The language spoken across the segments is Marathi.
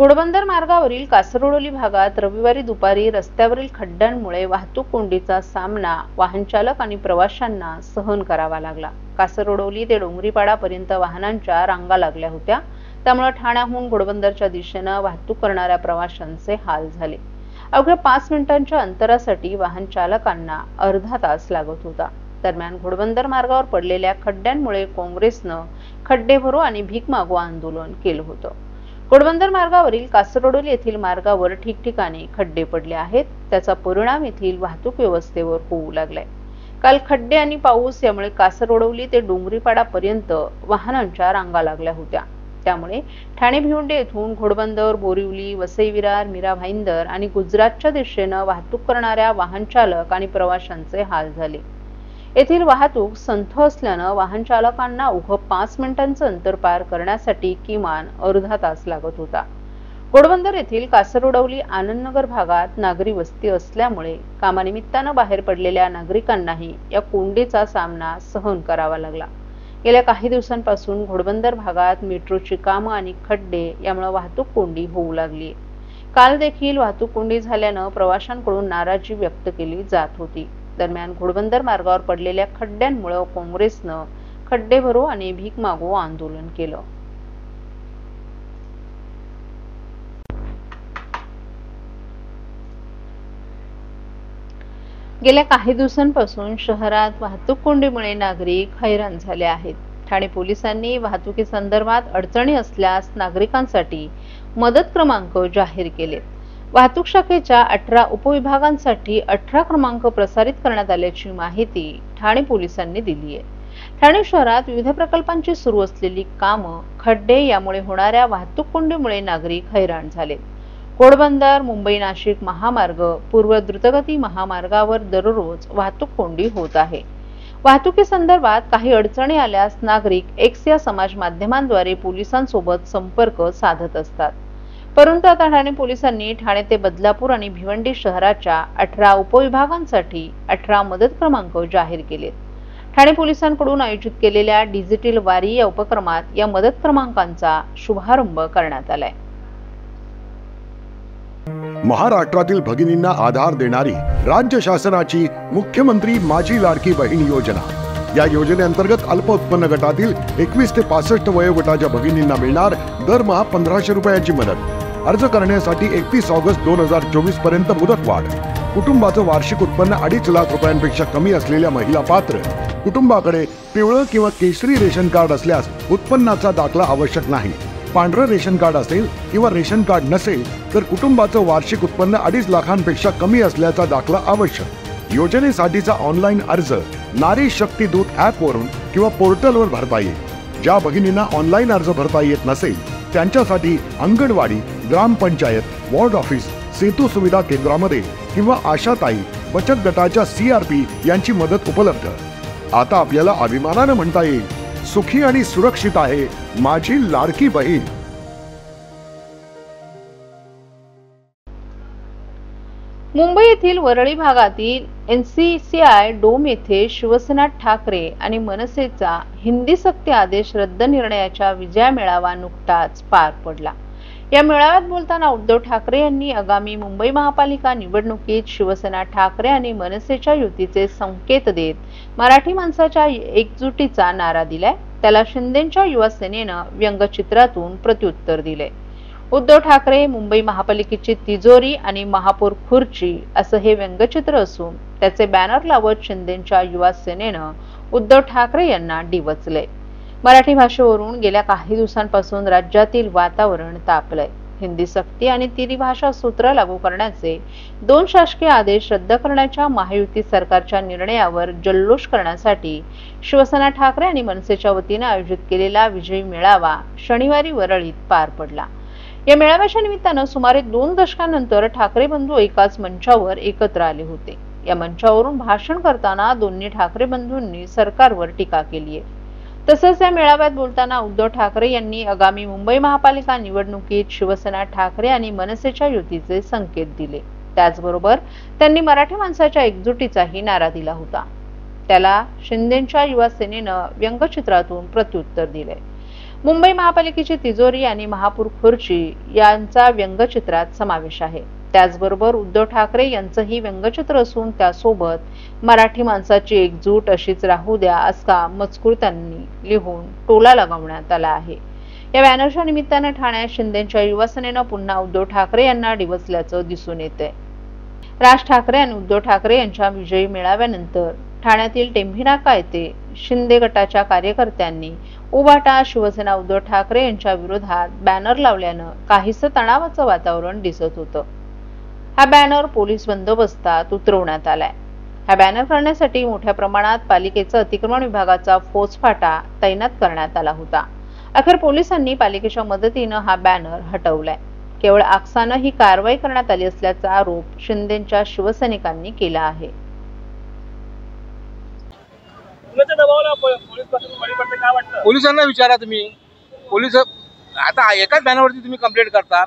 घोडबंदर मार्गावरील कासरगोडोली भागात रविवारी दुपारी रस्त्यावरील खड्ड्यांमुळे वाहतूक कोंडीचा सामना वाहन चालक आणि प्रवाशांना सहन करावा लागला। कासरगोडोली ते डोंगरीपाडा पर्यंत वाहनांच्या रांगा लागल्या होत्या। त्यामुळे ठाण्याहून घोडबंदरच्या दिशेने वाहतूक करणाऱ्या प्रवाशांचे हाल झाले। अवघ्या 5 मिनिटांच्या अंतरासाठी वाहन चालकांना अर्धा तास लागत होता। दरम्यान घोडबंदर मार्गावर पडलेल्या खड्ड्यांमुळे काँग्रेसनं खड्डे भरो आणि भीक मागो आंदोलन केलं होतं। घोडबंदर मार्गावरील कासरगोडोली येथील मार्गावर ठिकठिकाणी खड्डे पडले आहेत। त्याचा परिणाम येथील वाहतूक व्यवस्थेवर होऊ लागलाय। काल खड्डे आणि पाऊस यामुळे कासरगोडोली ते डोंगरीपाडा पर्यंत वाहनांच्या रांगा लागल्या होत्या। त्यामुळे ठाणे भिवंडी येथून घोडबंदर, बोरिवली, वसई विरार, मीरा भाईंदर आणि गुजरातच्या दिशेने वाहतूक करणाऱ्या वाहन चालक आणि प्रवाशांचे हाल झाले। येथील वाहतूक संथ असल्याने वाहन चालकांना अवघं 5 मिनिटांचं अंतर पार करण्यासाठी किमान अर्धा तास लागत होता। घोडबंदर येथील कासरगोडोली आनंदनगर भागात नागरी वस्ती असल्यामुळे कामानिमित्ताने बाहेर पडलेल्या नागरिकांनाही या कोंडीचा सामना सहन करावा लागला। गेल्या काही दिवसांपासून घोडबंदर भागात मेट्रोची कामं आणि खड्डे यामुळे वाहतूक कोंडी होऊ लागली। काल देखील वाहतूक कोंडी झाल्याने प्रवाशांकडून नाराजी व्यक्त केली जात होती। दरम्यान घोडबंदर मार्गावर पडलेल्या खड्ड्यांमुळे काँग्रेसनं खड्डे भरो आणि भीक मागो आंदोलन केलं। गेल्या काही दिवसांपासून शहरात वाहतूक कोंडीमुळे नागरिक हैराण झाले आहेत। ठाणे पोलिसांनी वाहतुकीसंदर्भात अडचणी असल्यास नागरिकांसाठी मदत क्रमांक जाहीर केलेत। वाहतूक शाखेच्या 18 उपविभागांसाठी 18 क्रमांक प्रसारित करण्यात आल्याची माहिती ठाणे पोलिसांनी दिली आहे। ठाणे शहरात विविध प्रकल्पांची सुरू असलेली कामं, खड्डे यामुळे होणाऱ्या वाहतूक कोंडीमुळे नागरिक हैराण झालेत। घोडबंदर मुंबई नाशिक महामार्ग, पूर्व द्रुतगती महामार्गावर दररोज वाहतूक कोंडी होत आहे। वाहतुकीसंदर्भात काही अडचणी आल्यास नागरिक एक्स या समाज माध्यमांद्वारे पोलिसांसोबत संपर्क साधत असतात। परंतु आता ठाणे पोलिसांनी ठाणे ते बदलापूर आणि भिवंडी शहराच्या 18 उपविभागांसाठी 18 मदत क्रमांक जाहीर केलेत। ठाणे पोलिसांकडून आयोजित केलेल्या डिजिटल वारी या उपक्रमात या मदत क्रमांकांचा शुभारंभ करण्यात आलाय। महाराष्ट्रातील भगिनींना आधार देणारी राज्य शासनाची मुख्यमंत्री माझी लाडकी बहीण योजना। या योजनेअंतर्गत अल्प उत्पन्न गटातील 21 ते 65 वयोगटाच्या भगिनींना मिळणार दरमहा 1500 रुपयाची मदत। अर्ज करण्यासाठी 31 ऑगस्ट 2024 पर्यंत मुदतवाढ। कुटुंबाचं वार्षिक उत्पन्न 2.5 लाख रुपयांपेक्षा कमी असलेल्या महिला पात्र। कुटुंबाकडे पिवळं किंवा केशरी रेशन कार्ड असल्यास उत्पन्नाचा दाखला आवश्यक नाही। पांढरं रेशन कार्ड असेल किंवा रेशन कार्ड नसेल तर कुटुंबाचं वार्षिक उत्पन्न 2.5 लाखांपेक्षा कमी असल्याचा दाखला आवश्यक। योजनेसाठीचा ऑनलाईन अर्ज नारी शक्ती दूत ॲप वरून किंवा पोर्टलवर भरता येईल। ज्या भगिनींना ऑनलाईन अर्ज भरता येत नसेल त्यांच्यासाठी अंगणवाडी, ग्रामपंचायत, वॉर्ड ऑफिस, सेतू सुविधा केंद्रामध्ये किंवा आशाताई बचत गटाच्या CRP यांची मदत उपलब्ध। आता आपल्याला अभिमानाने म्हणता येईल, सुखी आणि सुरक्षित आहे माझी लाडकी बहीण। मुंबई येथील वरळी भागातील NCCI डोम येथे शिवसेना ठाकरे आणि मनसेचा हिंदी सक्ती आदेश रद्द निर्णयाच्या विजय मेळावा नुकताच पार पडला। या मेळाव्यात बोलताना उद्धव ठाकरे यांनी आगामी मुंबई महापालिका निवडणुकीत शिवसेना ठाकरे आणि मनसेच्या युतीचे संकेत देत मराठी माणसाच्या एकजुटीचा नारा दिलाय। त्याला शिंदेच्या युवा सेनेनं व्यंगचित्रातून प्रत्युत्तर दिले। उद्धव ठाकरे मुंबई महापालिकेची तिजोरी आणि महापौर खुर्ची असं हे व्यंगचित्र असून त्याचे बॅनर लावत शिंदेच्या युवा सेनेनं उद्धव ठाकरे यांना डिवचले। मराठी भाषेवरून गेल्या काही दिवसांपासून राज्यातील वातावरण तापलंय। हिंदी सक्ती आणि त्रिभाषा सूत्र लागू करण्याचे 2 शासकीय आदेश रद्द करण्याच्या महायुती सरकारच्या निर्णयावर जल्लोष करण्यासाठी शिवसेना ठाकरे आणि मनसेच्या वतीने आयोजित केलेला विजयी मेळावा शनिवारी वरळीत पार पडला। या मेळाव्याच्या निमित्तानं सुमारे 2 दशकांनंतर ठाकरे बंधू एकाच मंचावर एकत्र आले होते। या मंचावरून भाषण करताना दोन्ही ठाकरे बंधूंनी सरकारवर टीका केली आहे। तसेच या मेळाव्यात बोलताना उद्धव ठाकरे यांनी आगामी मुंबई महापालिका निवडणुकीत शिवसेना ठाकरे आणि मनसेच्या युतीचे संकेत दिले। त्याचबरोबर त्यांनी मराठी माणसाच्या एकजुटीचाही नारा दिला होता। त्याला शिंदेच्या युवा सेनेनं व्यंगचित्रातून प्रत्युत्तर दिले। मुंबई महापालिकेची तिजोरी आणि महापौर खुर्ची यांचा व्यंगचित्रात समावेश आहे. त्याचबरोबर उद्धव ठाकरे यांचंही व्यंगचित्र असून त्यासोबत मराठी माणसाची एकजूट अशीच राहू द्या असा मजकूर त्यांनी लिहून टोला लगावण्यात आला आहे. या बॅनरच्या निमित्तानं ठाण्यात शिंदेच्या युवासेनेनं पुन्हा उद्धव ठाकरे यांना डिवचल्याचं दिसून येतंय. राज ठाकरे आणि उद्धव ठाकरे यांच्या विजयी मेळाव्यानंतर ठाण्यातील टेंभी नाका येथे शिंदे गटाच्या कार्यकर्त्यांनी उभाटा शिवसेना उद्धव ठाकरे यांच्या विरोधात बॅनर लावल्यानं काहीसं तणावाचं वातावरण दिसत होतं. हा बॅनर पोलीस बंदोबस्तात उतरवण्यात आलाय. हा बॅनर करण्यासाठी मोठ्या प्रमाणात पालिकेचा अतिक्रमण विभागाचा फौजफाटा तैनात करण्यात आला होता. अखेर पोलिसांनी पालिकेच्या मदतीनं हा बॅनर हटवलाय. केवळ आकसानं ही कारवाई करण्यात आली असल्याचा आरोप शिंदेच्या शिवसैनिकांनी केला आहे. पोलिसांना विचारा तुम्ही. पोलीस आता एकाच बॅनरवरती तुम्ही कंप्लेंट करता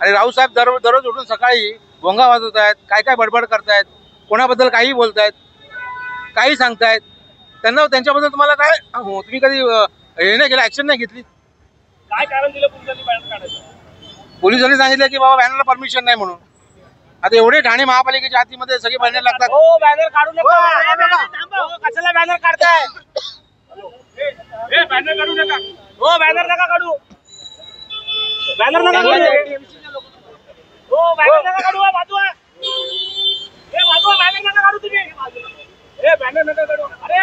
आणि राऊसाहेब दररोज उठून सकाळी भोंगा वाजवत आहेत, काय काय बडबड करतायत, कोणाबद्दल काही बोलतायत, काही सांगतायत. त्यांच्याबद्दल तुम्हाला काय तुम्ही कधी हे नाही केलं, ऍक्शन नाही घेतली? काय कारण दिलं पोलिसांनी बॅनर काढायचं? पोलिसांनी सांगितलं की बाबा बॅनरला परमिशन नाही म्हणून. आता एवढे ठाणे महापालिकेच्या हातीमध्ये सगळे बॅनर लागतात. हो, बॅनर काढू नका. कशाला बॅनर काढताय? बॅनर काढू नका. हो, बॅनर नका काढू. बॅनर नका काढू. हो, बॅनर नका काढू. वाजवा. हे वाजवा, बॅनर नका काढू तुम्ही. हे बॅनर नका काढू. अरे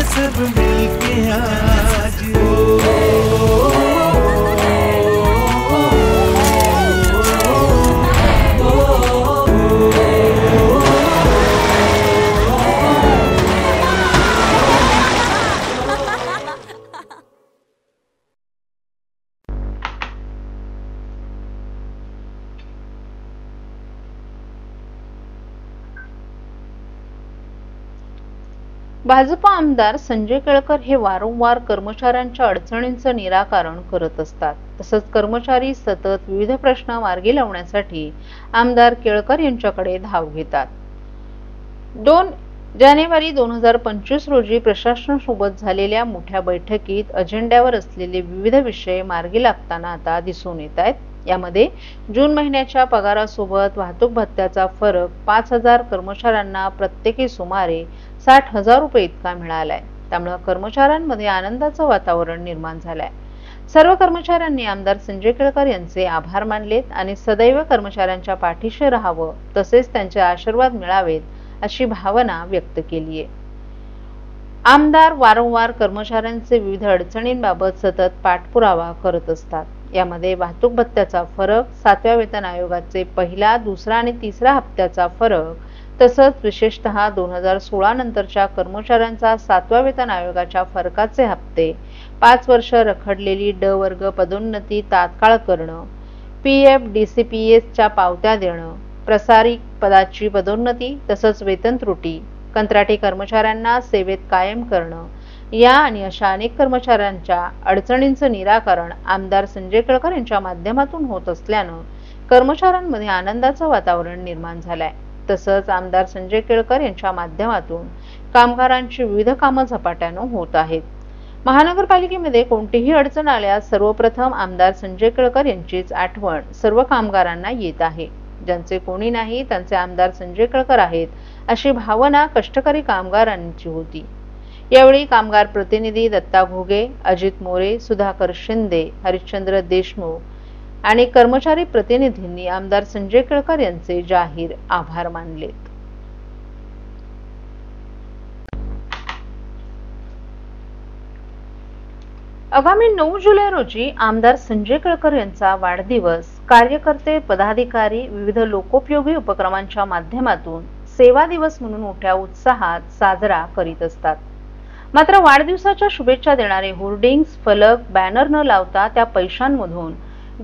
सब मिलके आज भाजपा आमदार संजय केळकर हे वारंवार कर्मचाऱ्यांच्या अडचणींचं निराकरण करत असतात. तसंच कर्मचारी सतत विविध प्रश्न मार्गी लावण्यासाठी आमदार केळकर यांच्याकडे धाव घेतात. 2 जानेवारी 2025 रोजी प्रशासनासोबत झालेल्या मोठ्या बैठकीत अजेंड्यावर असलेले विविध विषय मार्गी लागताना आता दिसून येत आहेत. यामध्ये जून महिन्याच्या पगारासोबत वाहतूक भत्त्याचा फरक 5,000 कर्मचाऱ्यांना प्रत्येकी सुमारे 60,000 रुपये इतका मिळालाय. त्यामुळे कर्मचाऱ्यांमध्ये आनंदाचं वातावरण निर्माण झालंय. सर्व कर्मचाऱ्यांनी आमदार संजय केळकर यांचे आभार मानलेत आणि सदैव कर्मचाऱ्यांच्या पाठीशी राहावं तसेच त्यांचे आशीर्वाद मिळावेत अशी भावना व्यक्त केली आहे. आमदार वारंवार कर्मचाऱ्यांचे विविध अडचणींबाबत सतत पाठपुरावा करत असतात. यामध्ये वाहतूक भत्त्याचा फरक, 7व्या वेतन आयोगाचे पहिला, दुसरा आणि तिसरा हप्त्याचा फरक, तसंच विशेषतः 2016 नंतरच्या कर्मचाऱ्यांचा 7व्या वेतन आयोगाच्या फरकाचे हप्ते, 5 वर्ष रखडलेली ड वर्ग पदोन्नती तात्काळ करणं, PF DCPSच्या पावत्या देणं, प्रसारी पदाची पदोन्नती तसंच वेतन त्रुटी, कंत्राटी कर्मचाऱ्यांना सेवेत कायम करणं या आणि अशा अनेक कर्मचाऱ्यांच्या अडचणींचं निराकरण आमदार संजय केळकर यांच्या माध्यमातून होत असल्यानं कर्मचाऱ्यांमध्ये आनंदाचं वातावरण निर्माण झालंय. तसंच आमदार संजय केळकर यांच्या माध्यमातून कामगारांची विविध कामं झपाट्यानं होत आहेत. महानगरपालिकेमध्ये कोणतीही अडचण आल्यास सर्वप्रथम आमदार संजय केळकर यांचीच आठवण सर्व कामगारांना येत आहे. ज्यांचे कोणी नाही त्यांचे आमदार संजय केळकर आहेत अशी भावना कष्टकरी कामगारांची होती. यावेळी कामगार प्रतिनिधी दत्ता घुगे, अजित मोरे, सुधाकर शिंदे, हरिश्चंद्र देशमुख आणि कर्मचारी प्रतिनिधींनी आमदार संजय केळकर यांचे जाहीर आभार मानलेत. आगामी 9 जुलै रोजी आमदार संजय केळकर यांचा वाढदिवस कार्यकर्ते, पदाधिकारी विविध लोकोपयोगी उपक्रमांच्या माध्यमातून सेवा दिवस म्हणून मोठ्या उत्साहात साजरा करीत असतात. मात्र वाढदिवसाच्या शुभेच्छा देणारे होर्डिंग्स, फलक, बॅनर न लावता त्या पैशांमधून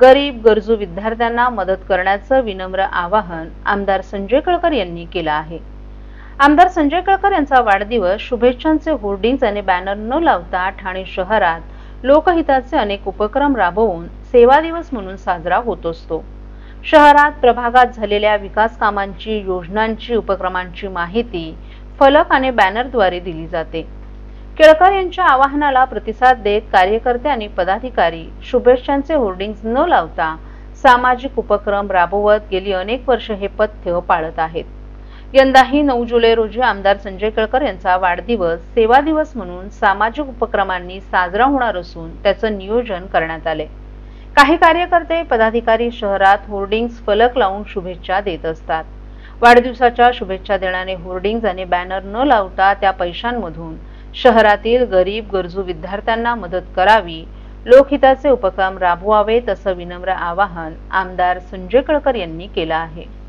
गरीब, गरजू विद्यार्थ्यांना मदत करण्याचं विनम्र आवाहन आमदार संजय केळकर यांनी केलं आहे. आमदार संजय केळकर यांचा वाढदिवस शुभेच्छांचे होर्डिंग्स आणि बॅनर न लावता ठाणे शहरात लोकहिताचे अनेक उपक्रम राबवून सेवा दिवस म्हणून साजरा होत असतो. शहरात प्रभागात झालेल्या विकास कामांची, योजनांची, उपक्रमांची माहिती फलक आणि बॅनरद्वारे दिली जाते. केळकर यांच्या आवाहनाला प्रतिसाद देत कार्यकर्ते आणि पदाधिकारी शुभेच्छांचे होर्डिंग्स न लावता सामाजिक उपक्रम राबवत गेली अनेक वर्ष हे पथ्य पाळत आहेत. यंदाही 9 जुलै रोजी आमदार संजय केळकर यांचा वाढदिवस सेवा दिवस म्हणून सामाजिक उपक्रमांनी साजरा होणार असून त्याचं नियोजन करण्यात आले. काही कार्यकर्ते, पदाधिकारी शहरात होर्डिंग्स, फलक लावून शुभेच्छा देत असतात. वाढदिवसाच्या शुभेच्छा देणारे होर्डिंग्स आणि बॅनर न लावता त्या पैशांमधून शहरातील गरीब, गरजू विद्यार्थ्यांना मदत करावी, लोकहिताचे उपक्रम राबवावेत असं विनम्र आवाहन आमदार संजय केळकर यांनी केलं आहे.